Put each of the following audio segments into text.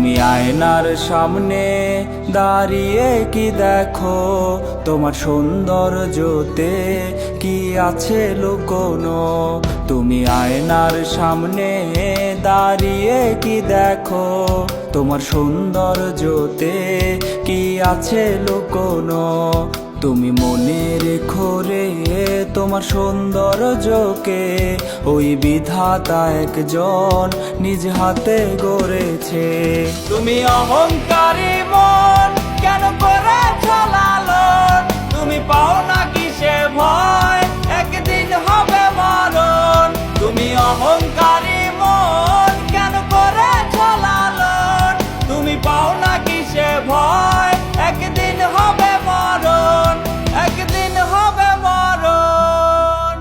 তুমি আয়নার সামনে দাঁড়িয়ে কি দেখো, তোমার সৌন্দর্যতে কি আছে লুকোনো। তুমি আয়নার সামনে দাঁড়িয়ে কি দেখো, তোমার সৌন্দর্যতে কি আছে লুকোনো। তুমি মনে রেখো রে তোমার সৌন্দর্যকে, ওই বিধাতা একজন নিজ হাতে গড়েছে। তুমি অহংকারী মন কেন করেছ লালন, তুমি পাও না কিসে ভয় একদিন হবে মরণ। তুমি অহংকারী মন কেন করেছ লালন, তুমি পাও না কিসে ভয় একদিন হবে মরণ, একদিন হবে মরণ।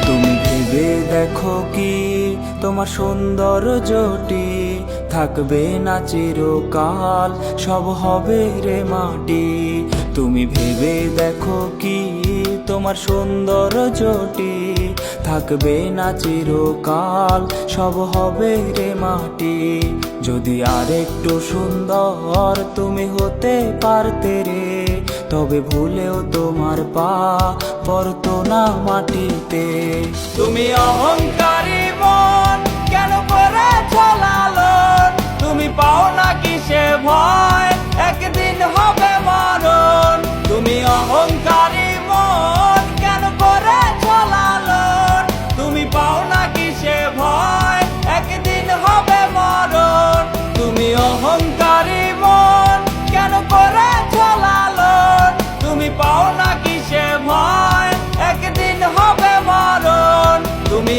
তুমি ভেবে দেখো কি তোমার সৌন্দর্যটি থাকবে না চিরকাল, সব হবে রে মাটি। তুমি ভেবে দেখো কি তোমার সৌন্দর্যটি থাকবে না চিরকাল, সব হবে রে মাটি। যদি আরেকটু সুন্দর তুমি হতে পারতে রে, তবে ভুলেও তোমার পা পড়তো না মাটিতে। তুমি অহংকারী মন কেন করেছ লালন, তুমি পাও না কিসে ভয় একদিন হবে মরণ। তুমি অহংকারী মন কেন করেছ লালন, তুমি পাও না কিসে ভয় একদিন হবে মরণ। তুমি অহংকারী মন কেন করেছ লালন, তুমি পাও না কিসে ভয় একদিন হবে মরণ। তুমি